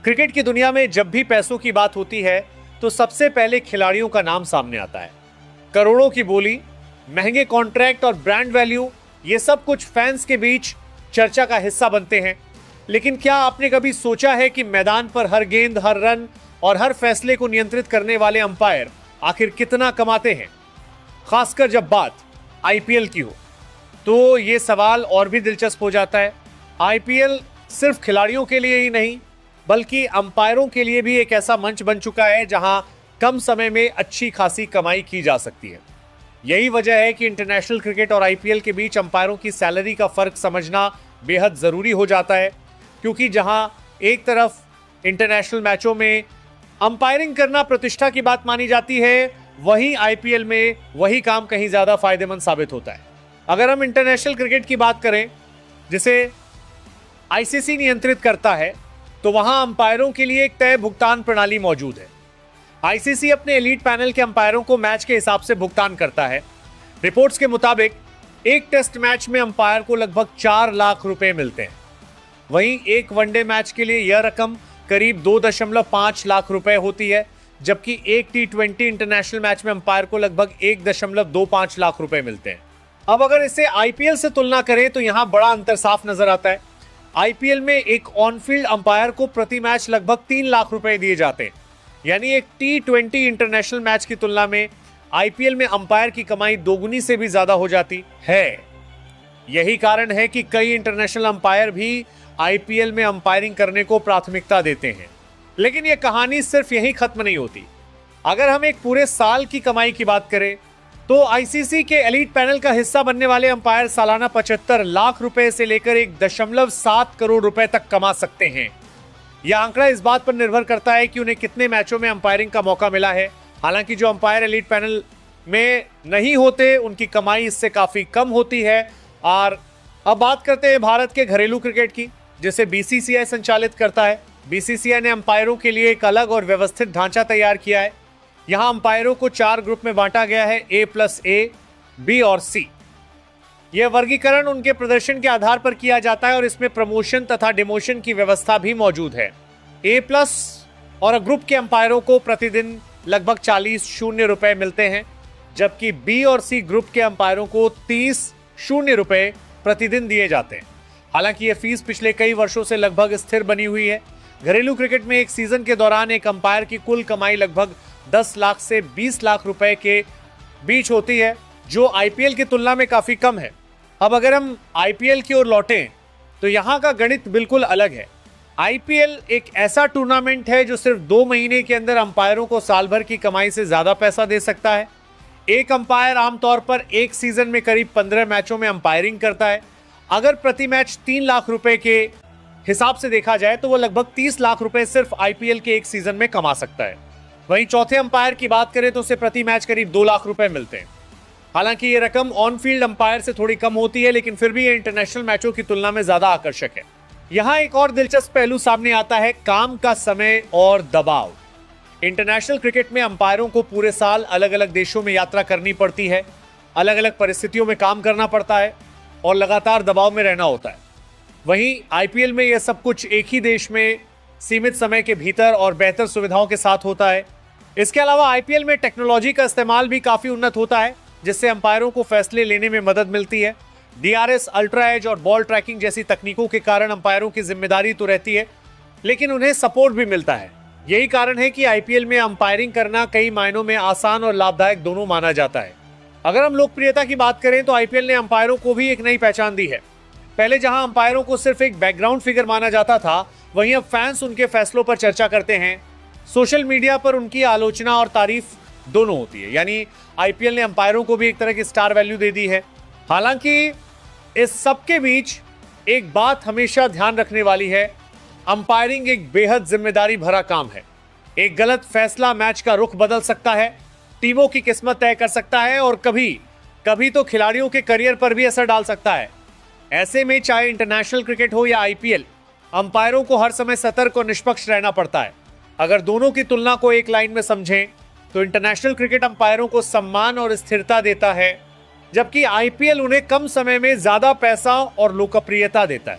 Cricket की दुनिया में जब भी पैसों की बात होती है तो सबसे पहले खिलाड़ियों का नाम सामने आता है। करोड़ों की बोली, महंगे कॉन्ट्रैक्ट और ब्रांड वैल्यू, ये सब कुछ फैंस के बीच चर्चा का हिस्सा बनते हैं। लेकिन क्या आपने कभी सोचा है कि मैदान पर हर गेंद, हर रन और हर फैसले को नियंत्रित करने वाले अंपायर आखिर कितना कमाते हैं? खासकर जब बात आईपीएल की हो तो ये सवाल और भी दिलचस्प हो जाता है। आईपीएल सिर्फ खिलाड़ियों के लिए ही नहीं बल्कि अंपायरों के लिए भी एक ऐसा मंच बन चुका है जहां कम समय में अच्छी खासी कमाई की जा सकती है। यही वजह है कि इंटरनेशनल क्रिकेट और आईपीएल के बीच अंपायरों की सैलरी का फर्क समझना बेहद जरूरी हो जाता है, क्योंकि जहां एक तरफ इंटरनेशनल मैचों में अंपायरिंग करना प्रतिष्ठा की बात मानी जाती है, वहीं आईपीएल में वही काम कहीं ज्यादा फायदेमंद साबित होता है। अगर हम इंटरनेशनल क्रिकेट की बात करें जिसे आईसीसी नियंत्रित करता है, तो वहां अंपायरों के लिए एक तय भुगतान प्रणाली मौजूद है। आईसीसी अपने एलीट पैनल के अंपायरों को मैच के हिसाब से भुगतान करता है। रिपोर्ट्स के मुताबिक एक टेस्ट मैच में अंपायर को लगभग 4 लाख रुपए मिलते हैं। वहीं एक वनडे मैच के लिए यह रकम करीब 2.5 लाख रुपए होती है, जबकि एक T20 इंटरनेशनल मैच में अंपायर को लगभग 1.25 लाख रुपए मिलते हैं। अब अगर इसे आईपीएल से तुलना करें तो यहां बड़ा अंतर साफ नजर आता है। आईपीएल में एक ऑन फील्ड अंपायर को प्रति मैच लगभग 3 लाख रुपए दिए जाते हैं, यानी एक T20 इंटरनेशनल मैच की तुलना में आईपीएल में अंपायर की कमाई दोगुनी से भी ज्यादा हो जाती है। यही कारण है कि कई इंटरनेशनल अंपायर भी आईपीएल में अंपायरिंग करने को प्राथमिकता देते हैं। लेकिन यह कहानी सिर्फ यहीं खत्म नहीं होती। अगर हम एक पूरे साल की कमाई की बात करें तो आईसीसी के एलीट पैनल का हिस्सा बनने वाले अंपायर सालाना 75 लाख रुपए से लेकर 1.7 करोड़ रुपए तक कमा सकते हैं। यह आंकड़ा इस बात पर निर्भर करता है कि उन्हें कितने मैचों में अंपायरिंग का मौका मिला है। हालांकि जो अंपायर एलीट पैनल में नहीं होते उनकी कमाई इससे काफी कम होती है। और अब बात करते हैं भारत के घरेलू क्रिकेट की, जिसे बीसीसीआई संचालित करता है। बीसीसीआई ने अंपायरों के लिए एक अलग और व्यवस्थित ढांचा तैयार किया है। यहां अंपायरों को 4 ग्रुप में बांटा गया है, A+A, B और C। यह वर्गीकरण उनके प्रदर्शन के आधार पर किया जाता है और इसमें प्रमोशन तथा डिमोशन की व्यवस्था भी मौजूद है। A+ और ग्रुप के अंपायरों को प्रतिदिन लगभग 40 रुपए मिलते हैं, जबकि B और C ग्रुप के अंपायरों को 30 रुपए प्रतिदिन दिए जाते हैं। हालांकि यह फीस पिछले कई वर्षों से लगभग स्थिर बनी हुई है। घरेलू क्रिकेट में एक सीजन के दौरान एक अंपायर की कुल कमाई लगभग 10 लाख से 20 लाख रुपए के बीच होती है, जो आईपीएल की तुलना में काफी कम है। अब अगर हम आईपीएल की ओर लौटें तो यहां का गणित बिल्कुल अलग है। आईपीएल एक ऐसा टूर्नामेंट है जो सिर्फ 2 महीने के अंदर अंपायरों को साल भर की कमाई से ज्यादा पैसा दे सकता है। एक अंपायर आमतौर पर एक सीजन में करीब 15 मैचों में अंपायरिंग करता है। अगर प्रति मैच 3 लाख रुपए के हिसाब से देखा जाए तो वो लगभग 30 लाख रुपए सिर्फ आईपीएल के एक सीजन में कमा सकता है। वहीं चौथे अंपायर की बात करें तो उसे प्रति मैच करीब 2 लाख रुपए मिलते हैं। हालांकि ये रकम ऑन फील्ड अंपायर से थोड़ी कम होती है, लेकिन फिर भी ये इंटरनेशनल मैचों की तुलना में ज्यादा आकर्षक है। यहाँ एक और दिलचस्प पहलू सामने आता है, काम का समय और दबाव। इंटरनेशनल क्रिकेट में अंपायरों को पूरे साल अलग अलग देशों में यात्रा करनी पड़ती है, अलग अलग परिस्थितियों में काम करना पड़ता है और लगातार दबाव में रहना होता है। वहीं आईपीएल में यह सब कुछ एक ही देश में सीमित समय के भीतर और बेहतर सुविधाओं के साथ होता है। इसके अलावा आईपीएल में टेक्नोलॉजी का इस्तेमाल भी काफी उन्नत होता है, जिससे अंपायरों को फैसले लेने में मदद मिलती है। डीआरएस, अल्ट्रा एज और बॉल ट्रैकिंग जैसी तकनीकों के कारण अंपायरों की जिम्मेदारी तो रहती है, लेकिन उन्हें सपोर्ट भी मिलता है। यही कारण है कि आईपीएल में अंपायरिंग करना कई मायनों में आसान और लाभदायक दोनों माना जाता है। अगर हम लोकप्रियता की बात करें तो आईपीएल ने अंपायरों को भी एक नई पहचान दी है। पहले जहां अंपायरों को सिर्फ एक बैकग्राउंड फिगर माना जाता था, वहीं अब फैंस उनके फैसलों पर चर्चा करते हैं। सोशल मीडिया पर उनकी आलोचना और तारीफ दोनों होती है, यानी आईपीएल ने अंपायरों को भी एक तरह की स्टार वैल्यू दे दी है। हालांकि इस सब के बीच एक बात हमेशा ध्यान रखने वाली है, अंपायरिंग एक बेहद जिम्मेदारी भरा काम है। एक गलत फैसला मैच का रुख बदल सकता है, टीमों की किस्मत तय कर सकता है और कभी कभी तो खिलाड़ियों के करियर पर भी असर डाल सकता है। ऐसे में चाहे इंटरनेशनल क्रिकेट हो या आईपीएल, अंपायरों को हर समय सतर्क और निष्पक्ष रहना पड़ता है। अगर दोनों की तुलना को एक लाइन में समझें तो इंटरनेशनल क्रिकेट अंपायरों को सम्मान और स्थिरता देता है, जबकि आईपीएल उन्हें कम समय में ज्यादा पैसा और लोकप्रियता देता है।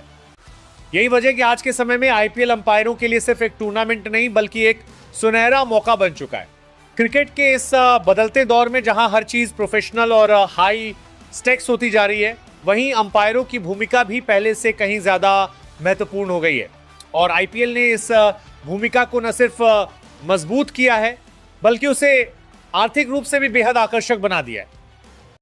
यही वजह कि आज के समय में आईपीएल अंपायरों के लिए सिर्फ एक टूर्नामेंट नहीं बल्कि एक सुनहरा मौका बन चुका है। क्रिकेट के इस बदलते दौर में जहां हर चीज प्रोफेशनल और हाई स्टेक्स होती जा रही है, वहीं अंपायरों की भूमिका भी पहले से कहीं ज्यादा महत्वपूर्ण हो गई है। और आईपीएल ने इस भूमिका को न सिर्फ मजबूत किया है बल्कि उसे आर्थिक रूप से भी बेहद आकर्षक बना दिया है।